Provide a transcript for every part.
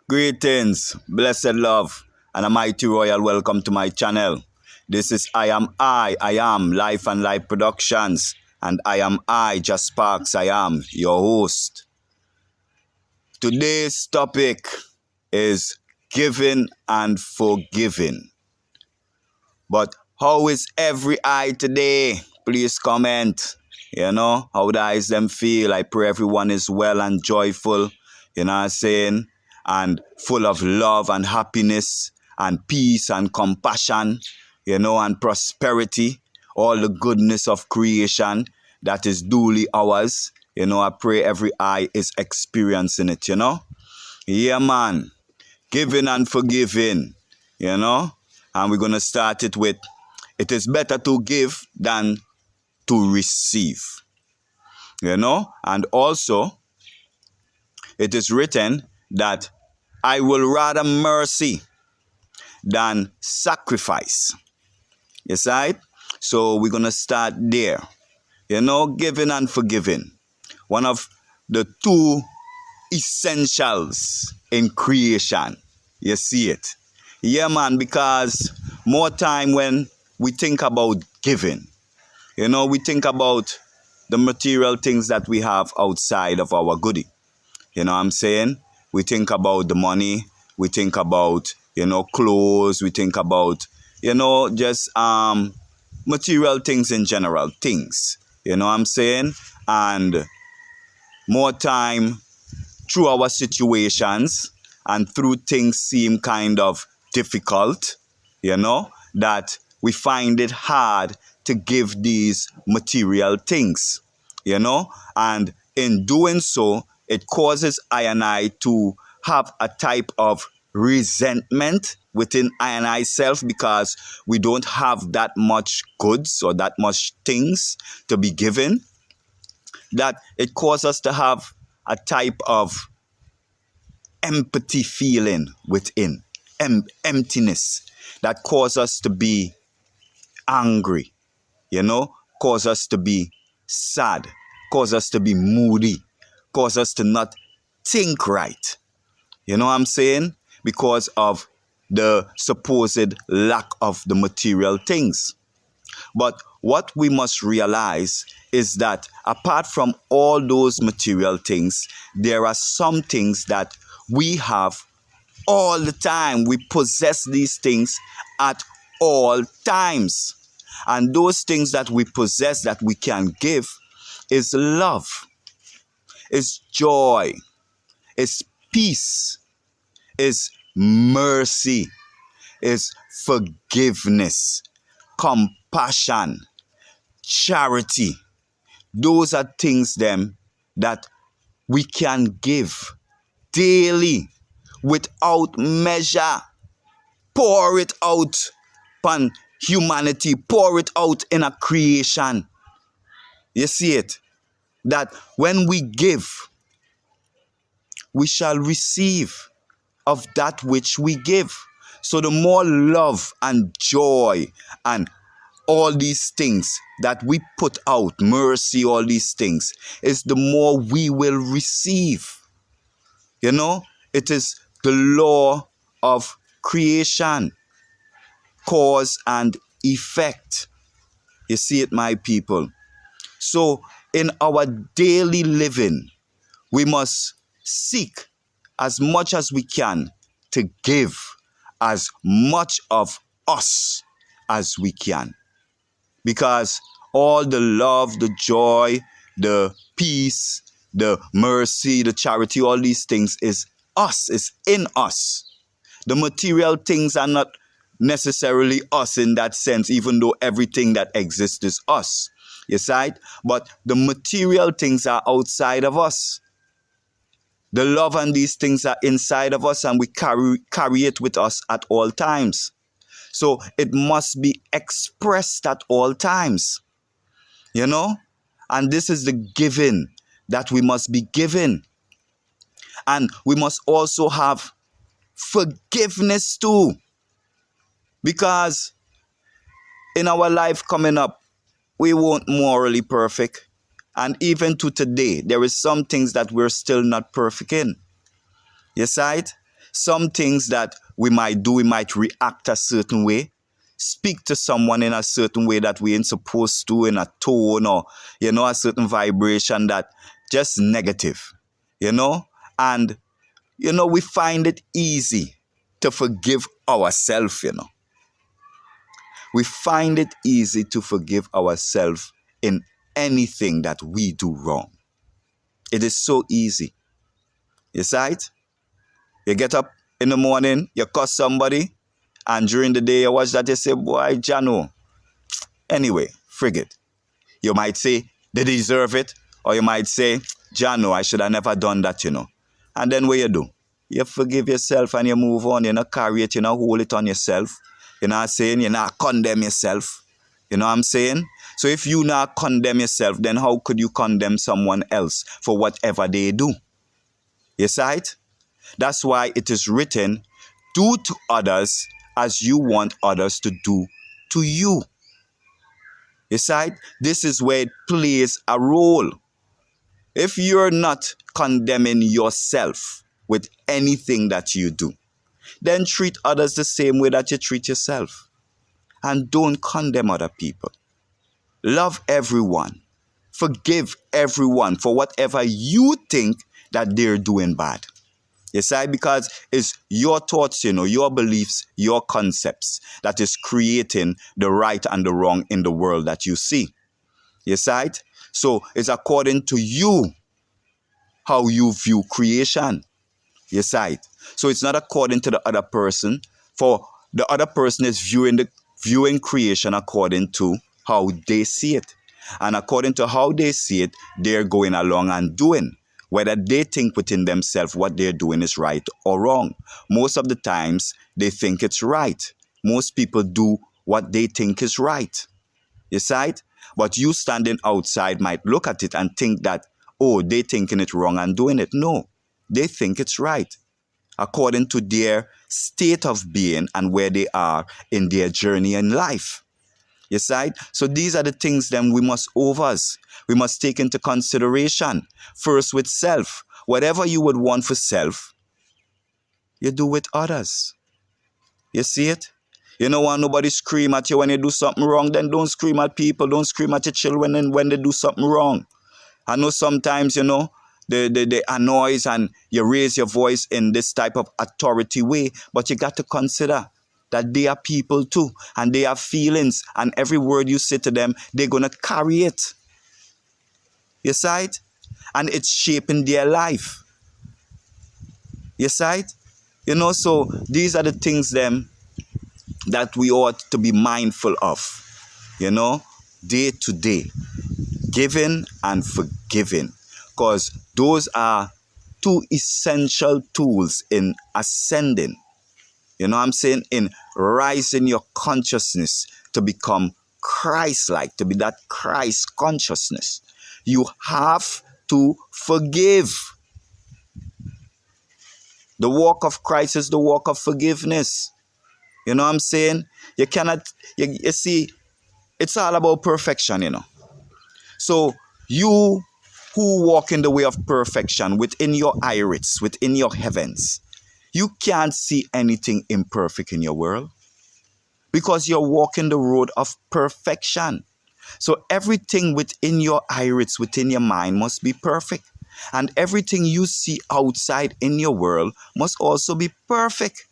Greetings, blessed love, and a mighty royal welcome to my channel. This is I am Life and Life Productions, and Just Sparks, I am your host. Today's topic is giving and forgiving. But how is every eye today? Please comment. How the eyes them feel. I pray everyone is well and joyful. You know what I'm saying? And full of love and happiness and peace and compassion, and prosperity. All the goodness of creation that is duly ours. I pray every eye is experiencing it. Yeah, man. Giving and forgiving, and we're going to start it with, it is better to give than to receive, and also it is written that I will rather mercy than sacrifice. Yes, right? So we're going to start there, giving and forgiving. One of the two essentials in creation. You see it? Yeah, man, because more time when we think about giving, we think about the material things that we have outside of our goodie. You know what I'm saying? We think about the money, we think about, clothes, we think about, just material things in general, things. You know what I'm saying? And more time through our situations and through things seem kind of difficult, that we find it hard to give these material things, and in doing so, it causes I and I to have a type of resentment within I and I self because we don't have that much goods or that much things to be given, that it causes us to have a type of empathy feeling within, emptiness that causes us to be angry, cause us to be sad, cause us to be moody, cause us to not think right. You know what I'm saying? Because of the supposed lack of the material things. But what we must realize is that apart from all those material things, there are some things that we have all the time. We possess these things at all times. And those things that we possess that we can give is love, is joy, is peace, is mercy, is forgiveness, compassion, charity. Those are things them that we can give daily without measure. Pour it out upon humanity, pour it out in a creation. You see it? That when we give, we shall receive of that which we give. So the more love and joy and all these things that we put out, mercy, all these things, is the more we will receive. It is the law of creation, cause and effect. You see it, my people? So in our daily living, we must seek as much as we can to give as much of us as we can. Because all the love, the joy, the peace, the mercy, the charity, all these things is us, is in us. The material things are not necessarily us in that sense, even though everything that exists is us. You see? But the material things are outside of us. The love and these things are inside of us, and we carry it with us at all times. So it must be expressed at all times, and this is the giving that we must be given. And we must also have forgiveness too, because in our life coming up, we weren't morally perfect. And even to today, there is some things that we're still not perfect in. Yes, right? Some things that we might do, we might react a certain way, speak to someone in a certain way that we ain't supposed to, in a tone or, a certain vibration that just negative, and, we find it easy to forgive ourselves. We find it easy to forgive ourselves in anything that we do wrong. It is so easy. You see it? You get up in the morning, you cuss somebody, and during the day you watch that, you say, boy, Jano. Anyway, frig it. You might say, they deserve it, or you might say, Jano, I should have never done that. And then what you do? You forgive yourself and you move on. You not carry it, you not hold it on yourself. You're not saying, you not condemn yourself. You know what I'm saying? So if you not condemn yourself, then how could you condemn someone else for whatever they do? You see it? That's why it is written, do to others as you want others to do to you. You see it? This is where it plays a role. If you're not condemning yourself with anything that you do, then treat others the same way that you treat yourself. And don't condemn other people. Love everyone. Forgive everyone for whatever you think that they're doing bad. You see, because it's your thoughts, your beliefs, your concepts that is creating the right and the wrong in the world that you see. You see it? So it's according to you how you view creation. You see it? So it's not according to the other person. For the other person is viewing creation according to how they see it. And according to how they see it, they're going along and doing. Whether they think within themselves what they're doing is right or wrong. Most of the times, they think it's right. Most people do what they think is right. You see it? But you standing outside might look at it and think that, oh, they thinking it wrong and doing it. No, they think it's right, according to their state of being and where they are in their journey in life. You see? So these are the things then we must we must take into consideration. First with self. Whatever you would want for self, you do with others. You see it? You don't want nobody scream at you when you do something wrong, then don't scream at people. Don't scream at your children when they do something wrong. I know sometimes, they annoys and you raise your voice in this type of authority way, but you got to consider that they are people too, and they have feelings, and every word you say to them, they're going to carry it. You see it? And it's shaping their life. You see it? So these are the things then that we ought to be mindful of, day to day. Giving and forgiving. Because those are two essential tools in ascending. You know what I'm saying? In rising your consciousness to become Christ-like, to be that Christ consciousness. You have to forgive. The walk of Christ is the walk of forgiveness. You know what I'm saying? You cannot, you see, it's all about perfection, So you who walk in the way of perfection within your iris, within your heavens, you can't see anything imperfect in your world because you're walking the road of perfection. So everything within your iris, within your mind must be perfect. And everything you see outside in your world must also be perfect.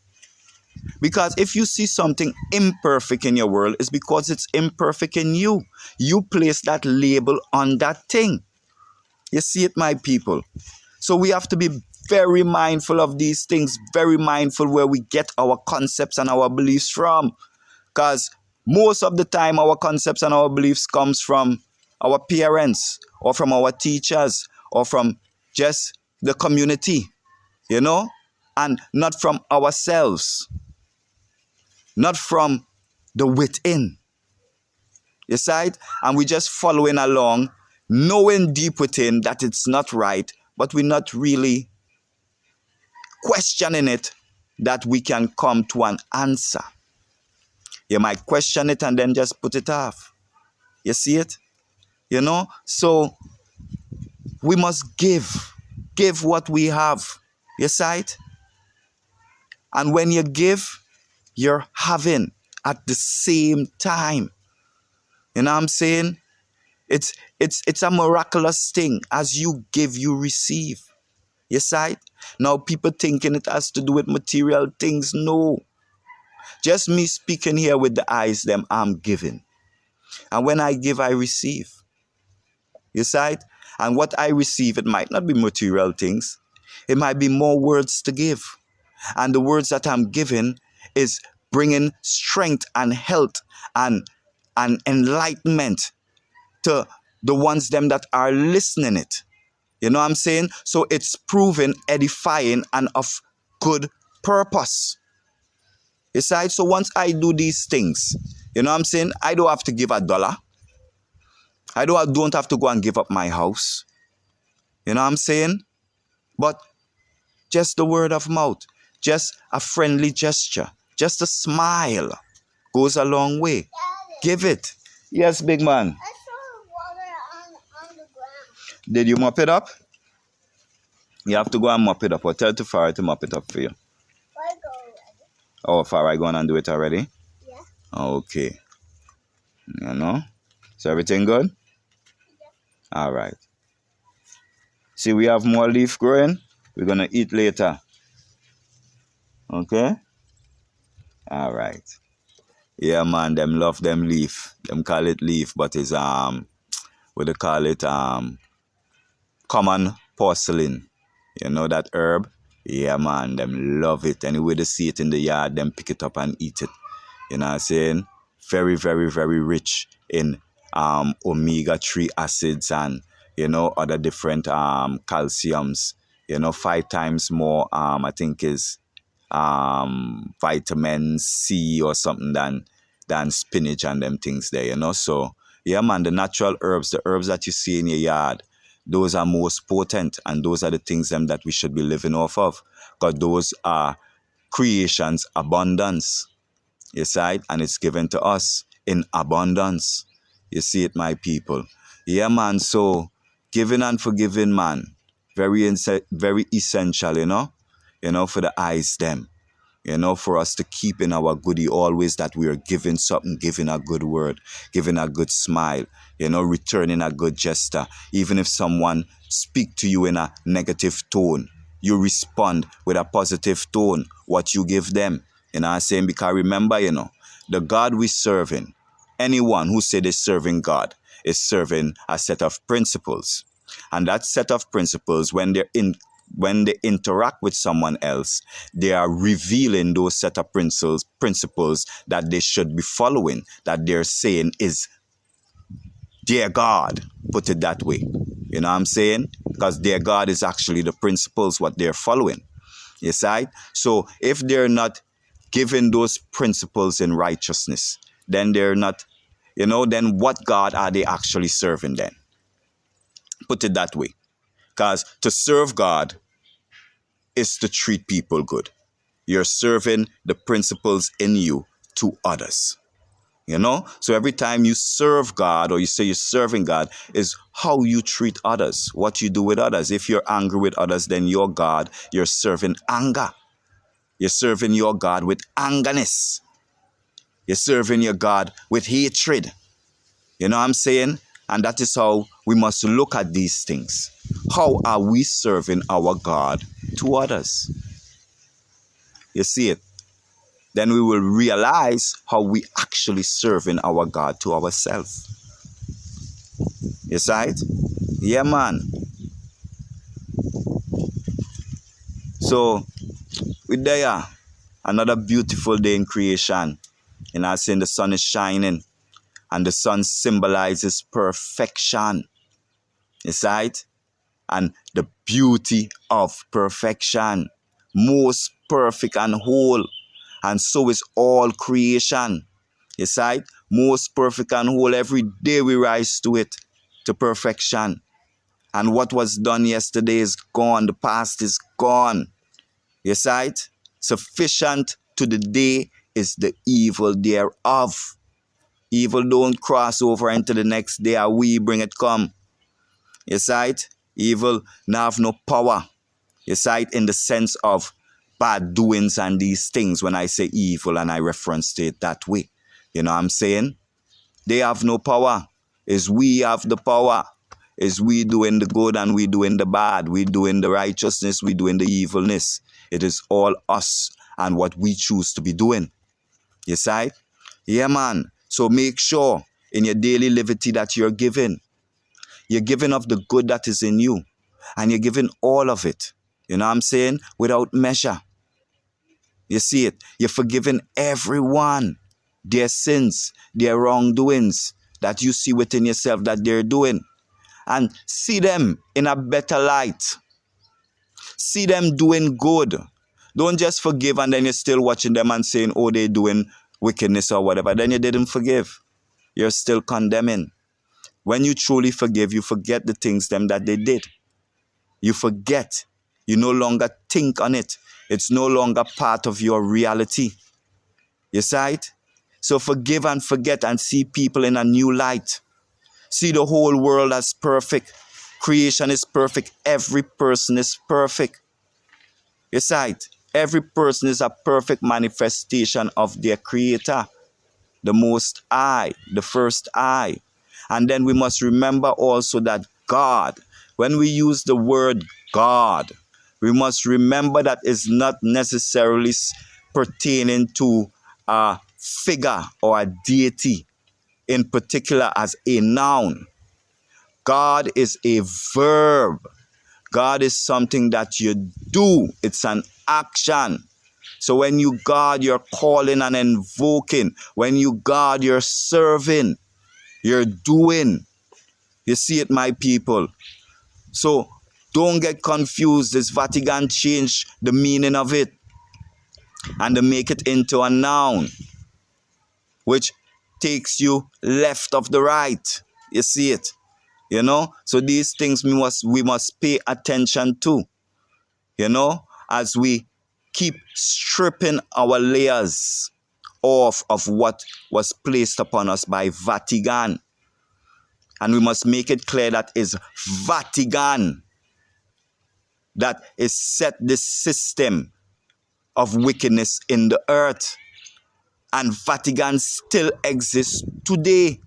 Because if you see something imperfect in your world, it's because it's imperfect in you. You place that label on that thing. You see it, my people? So we have to be very mindful of these things, very mindful where we get our concepts and our beliefs from. Because most of the time our concepts and our beliefs comes from our parents or from our teachers or from just the community, and not from ourselves, not from the within. You see it? And we just following along, knowing deep within that it's not right, but we're not really questioning it, that we can come to an answer. You might question it and then just put it off. You see it? So we must give what we have. You see it? And when you give, you're having at the same time. You know what I'm saying? It's a miraculous thing. As you give, you receive. You see? Now people thinking it has to do with material things. No. Just me speaking here with the eyes, them I'm giving. And when I give, I receive. You see? And what I receive, it might not be material things. It might be more words to give. And the words that I'm giving is bringing strength and health and enlightenment to the ones them that are listening it. You know what I'm saying? So it's proven, edifying, and of good purpose. You see? So once I do these things, you know what I'm saying? I don't have to give $1. I don't have to go and give up my house. You know what I'm saying? But just the word of mouth, just a friendly gesture, just a smile goes a long way. Give it. Yes, big man. I saw water on the ground. Did you mop it up? You have to go and mop it up, or tell to Farah to mop it up for you. I go already. Oh, Farah going and do it already? Yeah. Okay. You know? So everything good? Yeah. All right. See, we have more leaf growing. We're going to eat later. Okay? All right. Yeah, man, them love them leaf. Them call it leaf, but it's, what they call it, common porcelain. You know that herb? Yeah, man, them love it. Anyway, they see it in the yard, them pick it up and eat it. You know what I'm saying? Very, very, very rich in omega-3 acids and, you know, other different calciums. You know, 5 times more, I think is vitamin C or something than spinach and them things there, you know. So, yeah, man, the natural herbs, the herbs that you see in your yard, those are most potent, and those are the things them that we should be living off of, because those are creation's abundance. You see it? And it's given to us in abundance. You see it, my people? Yeah, man. So giving and forgiving, man, very essential, you know, for the eyes them. You know, for us to keep in our goodie always that we are giving something, giving a good word, giving a good smile, you know, returning a good gesture. Even if someone speak to you in a negative tone, you respond with a positive tone, what you give them. You know what I'm saying? Because remember, you know, the God we serving, anyone who say they're serving God is serving a set of principles. And that set of principles, when they interact with someone else, they are revealing those set of principles that they should be following, that they're saying is their God, put it that way. You know what I'm saying? Because their God is actually the principles what they're following. You see? So if they're not giving those principles in righteousness, then they're not, you know, then what God are they actually serving then? Put it that way. Because to serve God is to treat people good. You're serving the principles in you to others. You know? So every time you serve God or you say you're serving God is how you treat others, what you do with others. If you're angry with others, then your God, you're serving anger. You're serving your God with angerness. You're serving your God with hatred. You know what I'm saying? And that is how we must look at these things. How are we serving our God to others? You see it? Then we will realize how we actually serving our God to ourselves. You see it? Yeah, man. So, with there, another beautiful day in creation. And I saying the sun is shining. And the sun symbolizes perfection. You see it? And the beauty of perfection. Most perfect and whole. And so is all creation. You see it? Most perfect and whole. Every day we rise to it, to perfection. And what was done yesterday is gone. The past is gone. You see it? Sufficient to the day is the evil thereof. Evil don't cross over into the next day, or we bring it come. You see it? Evil now have no power. You see it in the sense of bad doings and these things when I say evil and I reference it that way. You know what I'm saying? They have no power. It's we have the power. It's we doing the good and we doing the bad. We doing the righteousness, we doing the evilness. It is all us and what we choose to be doing. You see? Yeah, man. So make sure in your daily liberty that you're giving. You're giving of the good that is in you. And you're giving all of it. You know what I'm saying? Without measure. You see it? You're forgiving everyone their sins, their wrongdoings that you see within yourself that they're doing. And see them in a better light. See them doing good. Don't just forgive and then you're still watching them and saying, oh, they're doing wickedness or whatever. Then you didn't forgive. You're still condemning. When you truly forgive, you forget the things them that they did. You forget. You no longer think on it. It's no longer part of your reality. You see it? So forgive and forget and see people in a new light. See the whole world as perfect. Creation is perfect. Every person is perfect. You see it? Every person is a perfect manifestation of their creator, the Most High, the First I. And then we must remember also that God, when we use the word God, we must remember that it's not necessarily pertaining to a figure or a deity in particular as a noun. God is a verb. God is something that you do. It's an action. So when you God, you're calling and invoking. When you God, you're serving. You're doing. You see it, my people. So don't get confused. This Vatican changed the meaning of it and to make it into a noun, which takes you left of the right. You see it, you know? So these things we must pay attention to, you know, as we keep stripping our layers off of what was placed upon us by Vatican. And we must make it clear that it's Vatican that is set this system of wickedness in the earth. And Vatican still exists today.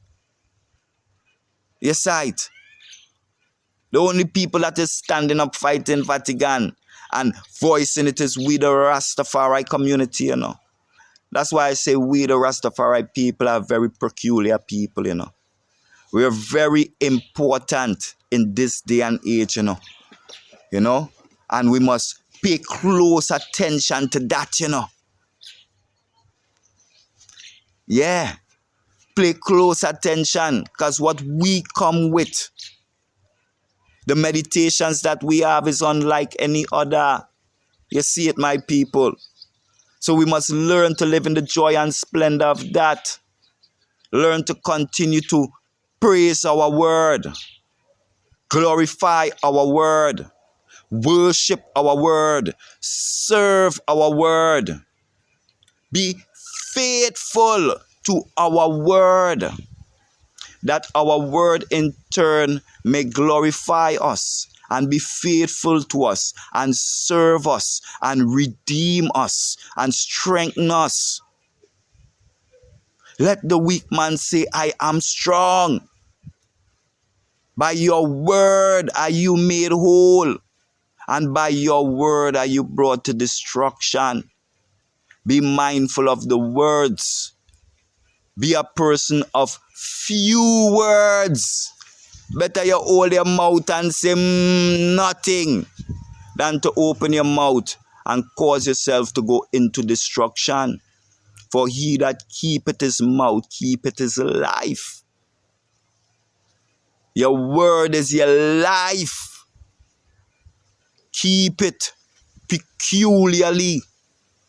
Yes, right. The only people that is standing up fighting Vatican and voicing it is we the Rastafari community, you know. That's why I say we the Rastafari people are very peculiar people, you know. We are very important in this day and age, you know. You know, and we must pay close attention to that, you know. Yeah, pay close attention, because what we come with, the meditations that we have is unlike any other. You see it, my people. So we must learn to live in the joy and splendor of that. Learn to continue to praise our word, glorify our word, worship our word, serve our word. Be faithful to our word, that our word in turn may glorify us and be faithful to us and serve us and redeem us and strengthen us. Let the weak man say, I am strong. By your word are you made whole, and by your word are you brought to destruction. Be mindful of the words. Be a person of few words. Better you hold your mouth and say nothing than to open your mouth and cause yourself to go into destruction. For he that keepeth his mouth keepeth his life. Your word is your life. Keep it peculiarly.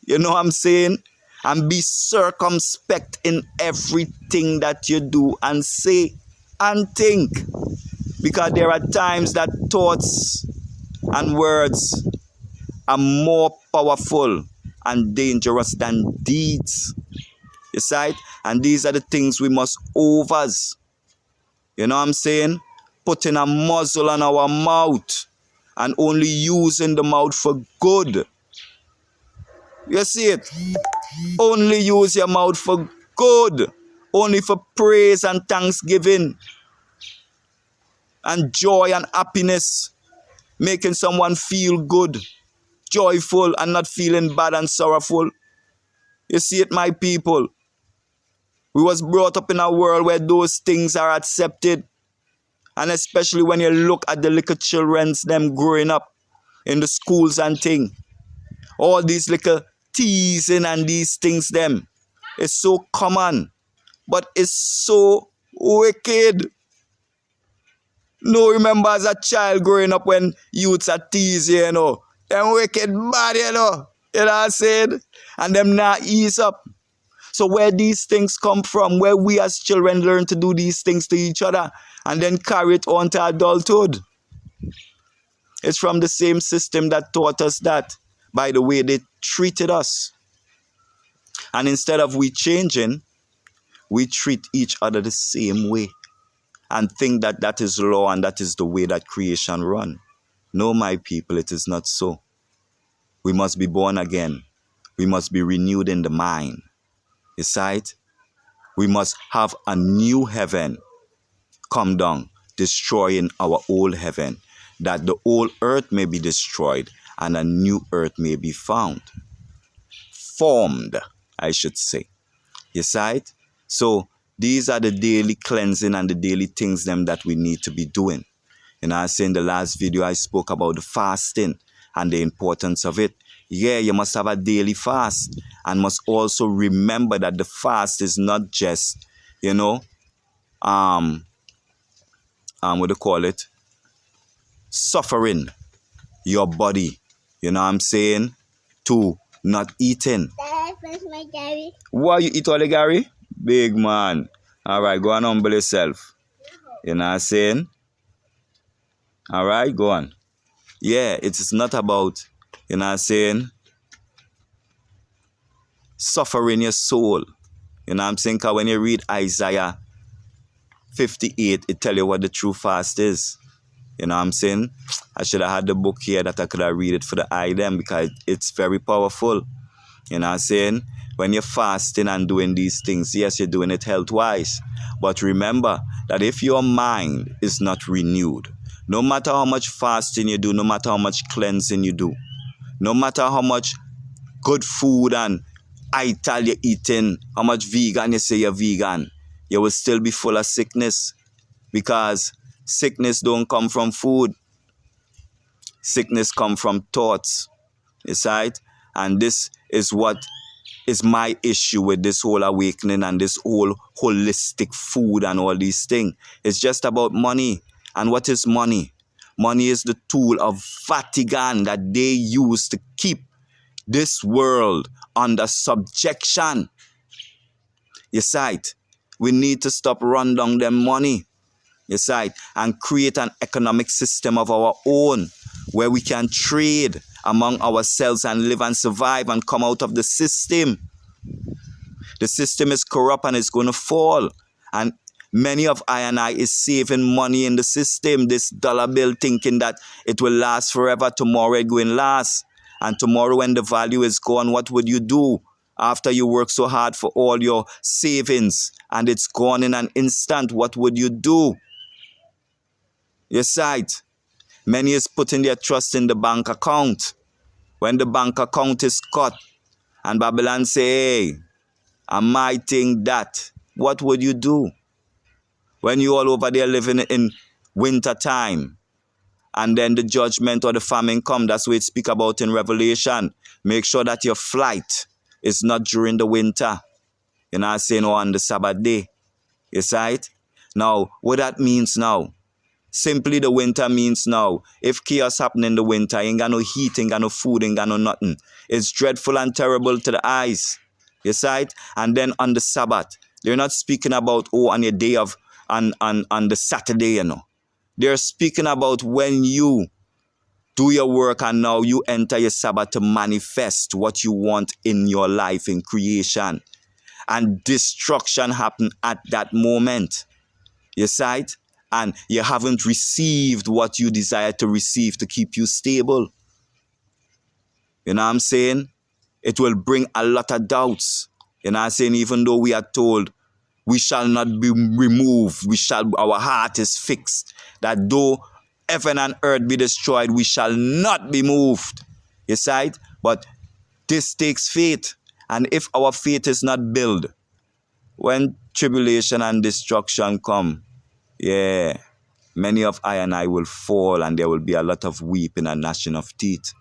You know what I'm saying? And be circumspect in everything that you do and say and think. Because there are times that thoughts and words are more powerful and dangerous than deeds. You see it? And these are the things we must overs. You know what I'm saying? Putting a muzzle on our mouth and only using the mouth for good. You see it? Only use your mouth for good. Only for praise and thanksgiving and joy and happiness. Making someone feel good, joyful, and not feeling bad and sorrowful. You see it, my people? We was brought up in a world where those things are accepted. And especially when you look at the little children's them growing up in the schools and thing. All these little teasing and these things them. It's so common. But it's so wicked. No, remember as a child growing up when youths are teasing, you know. Them wicked bad, you know. You know what I'm saying? And them not ease up. So where these things come from, where we as children learn to do these things to each other and then carry it on to adulthood. It's from the same system that taught us that by the way they treated us. And instead of we changing, we treat each other the same way and think that that is law and that is the way that creation run. No, my people, it is not so. We must be born again. We must be renewed in the mind. You see it? We must have a new heaven come down, destroying our old heaven, that the old earth may be destroyed and a new earth may be found. Formed, I should say. You see it? So these are the daily cleansing and the daily things them that we need to be doing. You know, I say in the last video I spoke about the fasting and the importance of it. Yeah, you must have a daily fast and must also remember that the fast is not just, you know, what do you call it? Suffering your body, you know what I'm saying, to not eating. Dad, where's my Gary? Why you eat all the Gary? Big man. All right, go on, humble yourself. You know what I'm saying? All right, go on. Yeah, it is not about, you know what I'm saying, suffering your soul. You know what I'm saying? Because when you read Isaiah 58, it tell you what the true fast is. You know what I'm saying? I should have had the book here that I could have read it for the eye them because it's very powerful. You know what I'm saying? When you're fasting and doing these things, yes, you're doing it health-wise. But remember that if your mind is not renewed, no matter how much fasting you do, no matter how much cleansing you do, no matter how much good food and ital you're eating, how much vegan you say you're vegan, you will still be full of sickness because sickness don't come from food. Sickness come from thoughts. You see it? And this is what is my issue with this whole awakening and this whole holistic food and all these things. It's just about money. And what is money? Money is the tool of Vatican that they use to keep this world under subjection. You see it? We need to stop run down them money. You see it? And create an economic system of our own where we can trade among ourselves and live and survive and come out of the system. The system is corrupt and it's going to fall. And many of I and I is saving money in the system, this dollar bill, thinking that it will last forever. Tomorrow it going to last. And tomorrow when the value is gone, what would you do after you work so hard for all your savings and it's gone in an instant? What would you do? You see it? Many is putting their trust in the bank account. When the bank account is cut and Babylon say, hey, I might think that, what would you do? When you all over there living in winter time and then the judgment or the famine come, that's what it speak about in Revelation. Make sure that your flight is not during the winter. You know what I'm saying? Or on the Sabbath day. You see it? Now, what that means now? Simply the winter means now, if chaos happen in the winter, ain't got no heat, ain't got no food, ain't got no nothing. It's dreadful and terrible to the eyes. You see it? And then on the Sabbath, they're not speaking about, oh, on your day of, on the Saturday, you know. They're speaking about when you do your work and now you enter your Sabbath to manifest what you want in your life, in creation. And destruction happen at that moment. You see it? And you haven't received what you desire to receive to keep you stable. You know what I'm saying? It will bring a lot of doubts. You know what I'm saying? Even though we are told we shall not be removed, our heart is fixed, that though heaven and earth be destroyed, we shall not be moved. You see it? But this takes faith. And if our faith is not built, when tribulation and destruction come, yeah, many of I and I will fall, and there will be a lot of weeping and gnashing of teeth.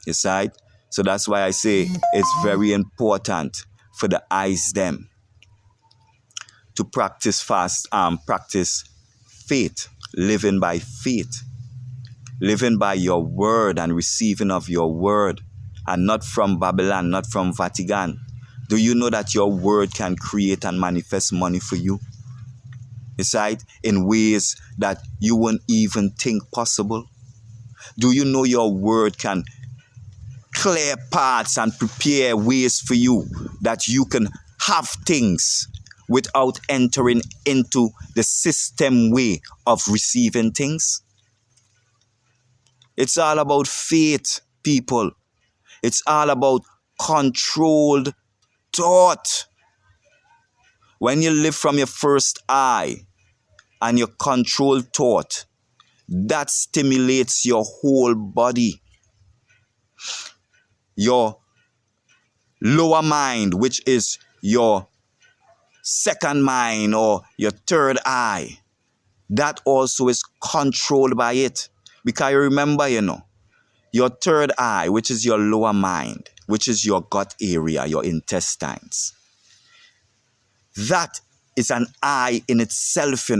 You see it? So that's why I say it's very important for the eyes them to practice practice faith, living by faith, living by your word and receiving of your word, and not from Babylon, not from Vatican. Do you know that your word can create and manifest money for you? You see it? In ways that you wouldn't even think possible. Do you know your word can clear paths and prepare ways for you that you can have things without entering into the system way of receiving things? It's all about faith, people. It's all about controlled thought. When you live from your first eye and your controlled thought, that stimulates your whole body. Your lower mind, which is your second mind or your third eye, that also is controlled by it. Because you remember, your third eye, which is your lower mind, which is your gut area, your intestines, that is an eye in itself,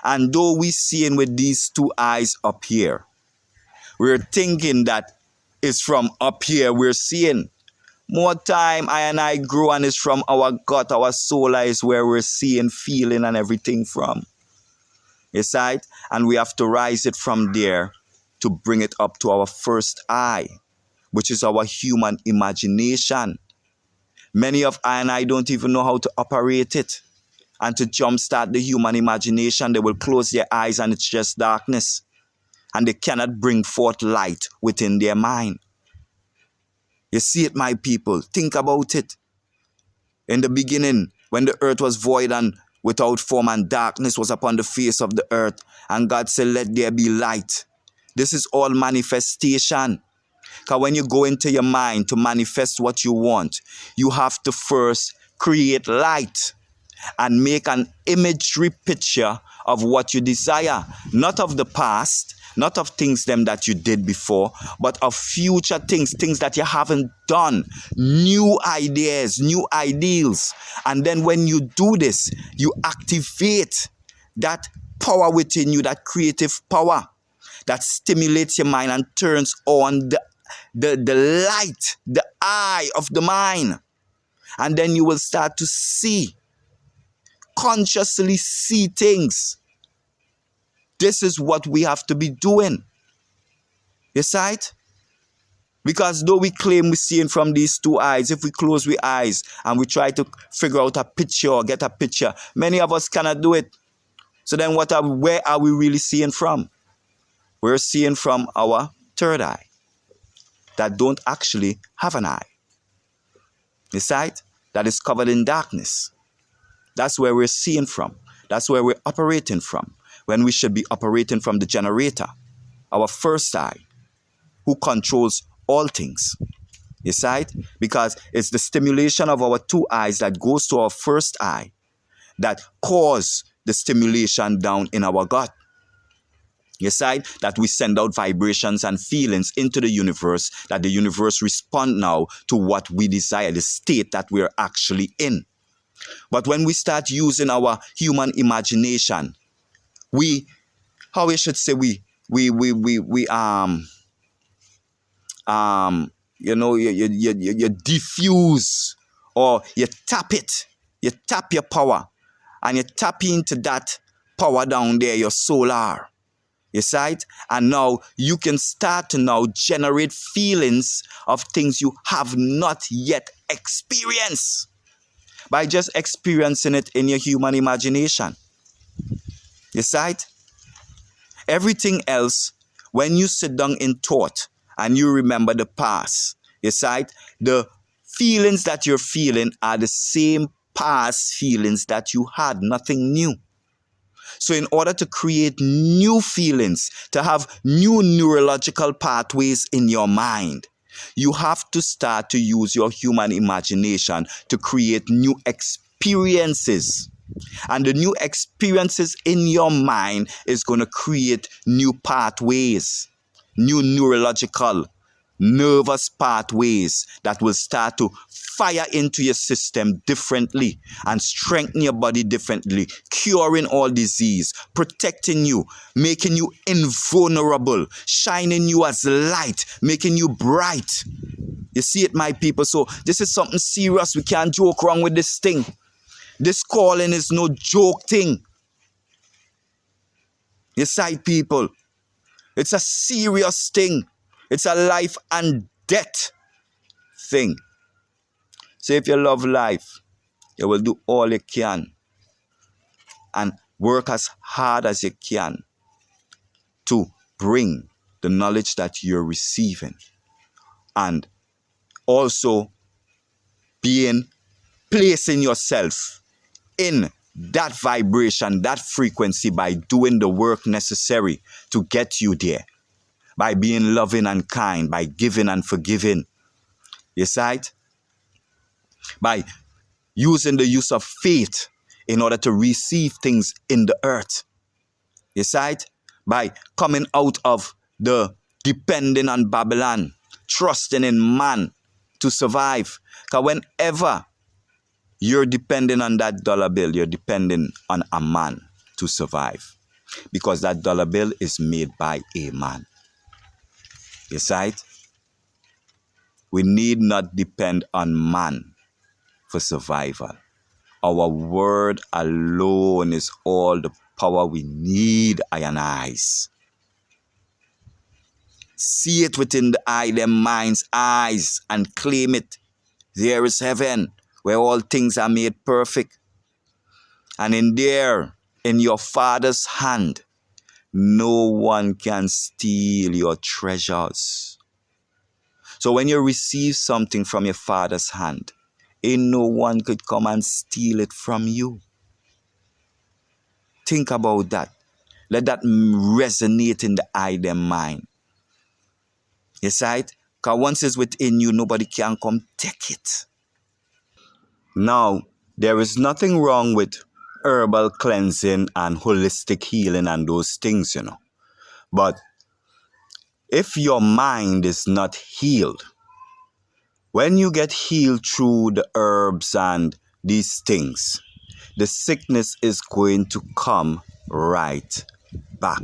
And though we seeing with these two eyes up here, we're thinking that it's from up here we're seeing. More time I and I grow, and it's from our gut, our soul is where we're seeing, feeling, and everything from. You see it? And we have to rise it from there to bring it up to our first eye, which is our human imagination. Many of I and I don't even know how to operate it. And to jumpstart the human imagination, they will close their eyes and it's just darkness. And they cannot bring forth light within their mind. You see it, my people. Think about it. In the beginning, when the earth was void and without form, and darkness was upon the face of the earth, and God said, let there be light. This is all manifestation. Because when you go into your mind to manifest what you want, you have to first create light and make an imagery picture of what you desire. Not of the past, not of things them that you did before, but of future things, things that you haven't done, new ideas, new ideals. And then when you do this, you activate that power within you, that creative power that stimulates your mind and turns on the light, the eye of the mind. And then you will start to see, consciously see things. This is what we have to be doing. You see it? Because though we claim we're seeing from these two eyes, if we close our eyes and we try to figure out a picture or get a picture, many of us cannot do it. So then where are we really seeing from? We're seeing from our third eye that don't actually have an eye. You see it? That is covered in darkness. That's where we're seeing from. That's where we're operating from. When we should be operating from the generator, our first eye, who controls all things. You see it? Because it's the stimulation of our two eyes that goes to our first eye that cause the stimulation down in our gut. You see it? That we send out vibrations and feelings into the universe, that the universe respond now to what we desire, the state that we're actually in. But when we start using our human imagination, you diffuse, or you tap it, you tap your power, and you tap into that power down there, your solar. You see it? And now you can start to now generate feelings of things you have not yet experienced by just experiencing it in your human imagination. You see it? Everything else, when you sit down in thought and you remember the past, You sight? The feelings that you're feeling are the same past feelings that you had, nothing new. So in order to create new feelings, to have new neurological pathways in your mind, you have to start to use your human imagination to create new experiences. And the new experiences in your mind is going to create new pathways, new neurological, nervous pathways that will start to fire into your system differently and strengthen your body differently, curing all disease, protecting you, making you invulnerable, shining you as light, making you bright. You see it, my people? So this is something serious. We can't joke around with this thing. This calling is no joke thing. You see, people? It's a serious thing. It's a life and death thing. So if you love life, you will do all you can and work as hard as you can to bring the knowledge that you're receiving, and also placing yourself in that vibration, that frequency, by doing the work necessary to get you there, by being loving and kind, by giving and forgiving. You see it? By using the use of faith in order to receive things in the earth. You see it? By coming out of the depending on Babylon, trusting in man to survive. Because whenever you're depending on that dollar bill, you're depending on a man to survive. Because that dollar bill is made by a man. You see it? We need not depend on man for survival. Our word alone is all the power we need, eyes. See it within the eye, them mind's eyes, and claim it. There is heaven, where all things are made perfect. And in there, in your Father's hand, no one can steal your treasures. So when you receive something from your Father's hand, ain't no one could come and steal it from you. Think about that. Let that resonate in the eye, them mind. You see it? Because once it's within you, nobody can come take it. Now, there is nothing wrong with herbal cleansing and holistic healing and those things, But if your mind is not healed, when you get healed through the herbs and these things, the sickness is going to come right back.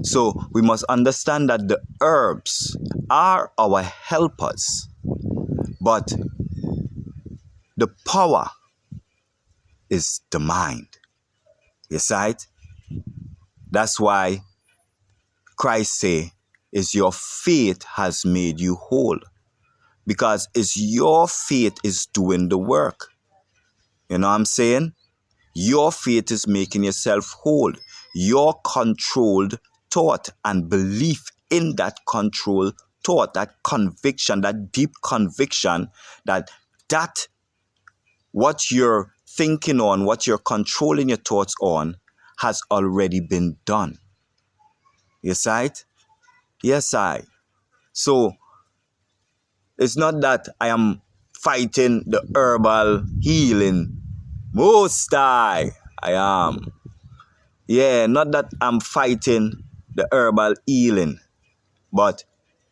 So we must understand that the herbs are our helpers, but the power is the mind. You see it? That's why Christ say, is your faith has made you whole. Because it's your faith is doing the work. You know what I'm saying? Your faith is making yourself whole. Your controlled thought and belief in that controlled thought, that conviction, that deep conviction that what you're thinking on, what you're controlling your thoughts on, has already been done. You see it? Yes, I. So, it's not that I am fighting the herbal healing. Most I am. Yeah, not that I'm fighting the herbal healing, but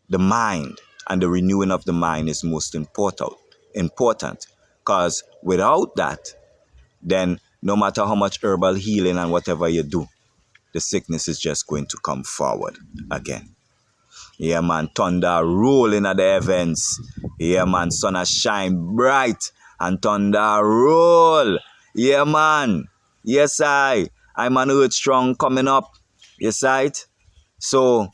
the mind and the renewing of the mind is most important. Because without that, then no matter how much herbal healing and whatever you do, the sickness is just going to come forward again. Yeah, man, thunder rolling at the heavens. Yeah, man, sun a shine bright and thunder roll. Yeah, man. Yes, I'm an earth strong coming up. Yes, right? So,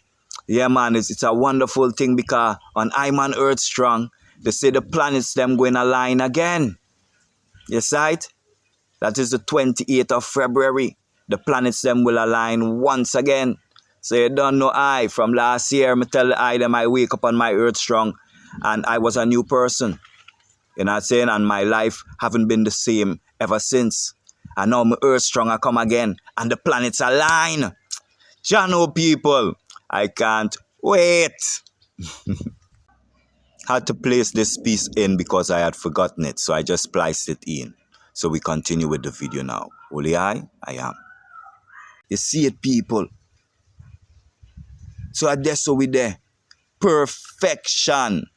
yeah, man, it's a wonderful thing because on I'm an earth strong, they say the planets them going to align again. Yes, right? That is the 28th of February. The planets them will align once again. So you don't know from last year, me tell them I wake up on my earth strong. and I was a new person. You know what I'm saying? And my life haven't been the same ever since. And now my earth strong, I come again. And the planets align. Jano people, I can't wait. Had to place this piece in because I had forgotten it. So I just spliced it in. So we continue with the video now. Only I am. You see it, people. So I guess so we there. Perfection.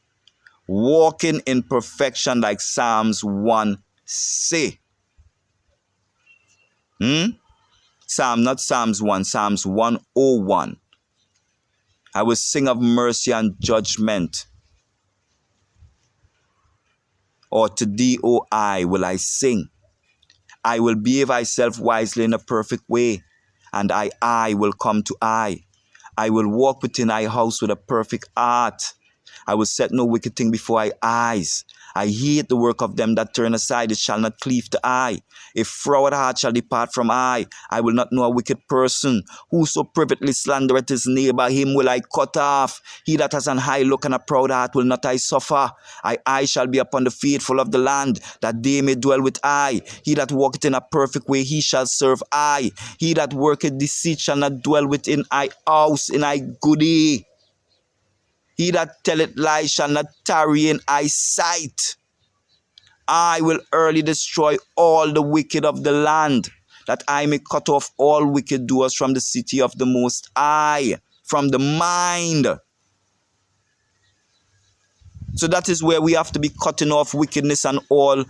Walking in perfection like Psalms 1 say. Not Psalms 1, Psalms 101. I will sing of mercy and judgment. Or to thee, O I, will I sing. I will behave myself wisely in a perfect way, and I will come to I. I will walk within thy house with a perfect heart. I will set no wicked thing before thy eyes. I hate the work of them that turn aside, it shall not cleave to I. If froward heart shall depart from I will not know a wicked person. Whoso privately slandereth his neighbor, him will I cut off. He that has an high look and a proud heart will not I suffer. I shall be upon the faithful of the land, that they may dwell with I. He that walketh in a perfect way, he shall serve I. He that worketh deceit shall not dwell within I house, in I goodie. He that telleth lies shall not tarry in I sight. I will early destroy all the wicked of the land, that I may cut off all wicked doers from the city of the Most High, from the mind. So that is where we have to be cutting off wickedness and all,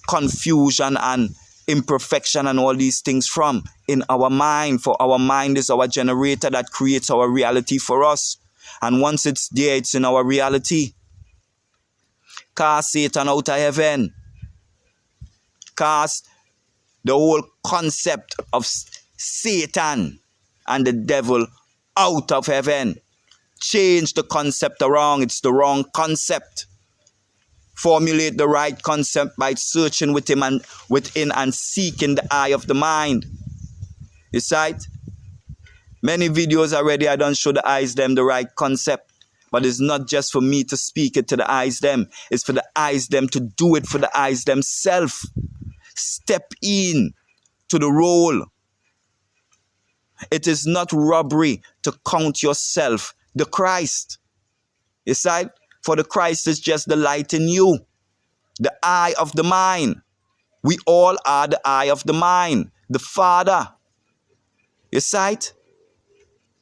confusion and imperfection and all these things from in our mind. For our mind is our generator that creates our reality for us. And once it's there, it's in our reality. Cast Satan out of heaven. Cast the whole concept of Satan and the devil out of heaven. Change the concept around. It's the wrong concept. Formulate the right concept by searching within and seeking the eye of the mind. You see it? Many videos already I done show the eyes them the right concept. But it's not just for me to speak it to the eyes them. It's for the eyes them to do it for the eyes themselves. Step in to the role. It is not robbery to count yourself the Christ. You see? For the Christ is just the light in you. The eye of the mind. We all are the eye of the mind. The Father. You see it?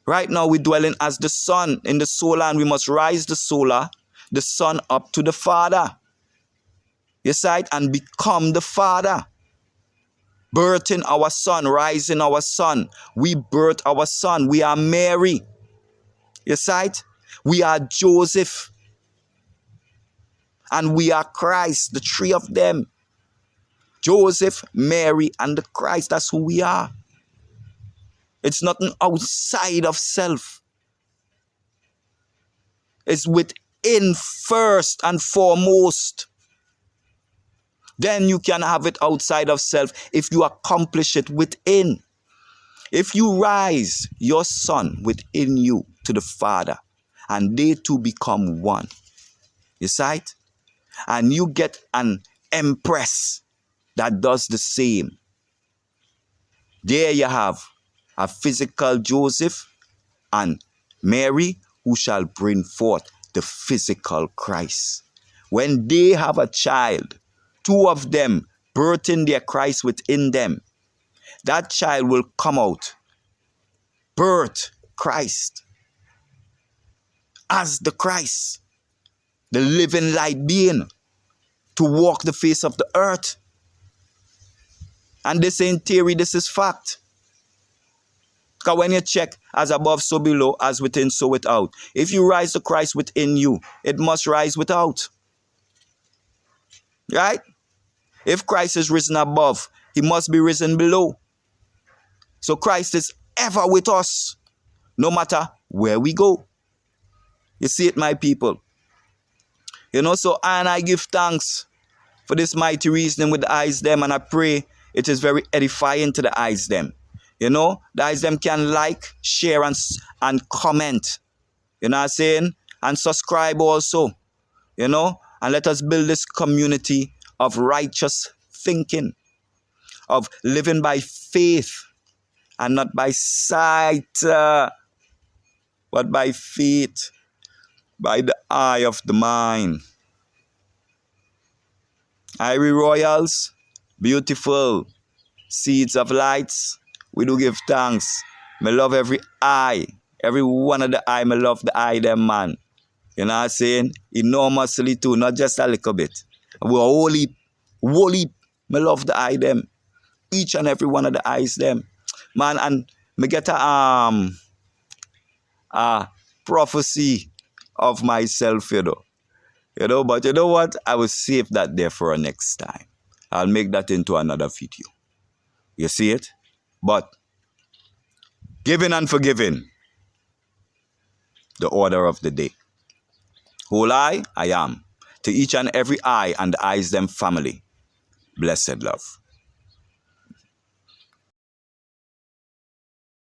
Right now we're dwelling as the sun in the solar, and we must rise the sun up to the Father. You see it? And become the Father. Birthing our son, rising our son. We birth our son. We are Mary. You see it? We are Joseph. And we are Christ, the three of them. Joseph, Mary, and the Christ. That's who we are. It's nothing outside of self. It's within first and foremost. Then you can have it outside of self if you accomplish it within. If you rise your son within you to the Father, and they two become one. You see it? And you get an empress that does the same. There you have a physical Joseph and Mary, who shall bring forth the physical Christ. When they have a child, two of them birthing their Christ within them, that child will come out, birth Christ as the Christ, the living light being, to walk the face of the earth. And this ain't theory, this is fact. Because when you check as above, so below, as within, so without. If you rise to Christ within you, it must rise without. Right? If Christ is risen above, he must be risen below. So Christ is ever with us, no matter where we go. You see it, my people? So I give thanks for this mighty reasoning with the eyes them, and I pray it is very edifying to the eyes them. The eyes them can like, share, and comment. You know what I'm saying? and subscribe also, you know, and let us build this community of righteous thinking, of living by faith and not by sight, but by faith, by the eye of the mind. Irie Royals, beautiful seeds of lights, we do give thanks. Me love every eye, every one of the eye, me love the eye them, man. You know what I'm saying? Enormously too, not just a little bit. We are whole heap. Me love the eye them. Each and every one of the eyes them. Man, and me get a prophecy of myself, you know. You know, but you know what? I will save that there for a next time. I'll make that into another video. You see it? But giving and forgiving, the order of the day. Whole I am. To each and every eye and the eyes them family. Blessed love.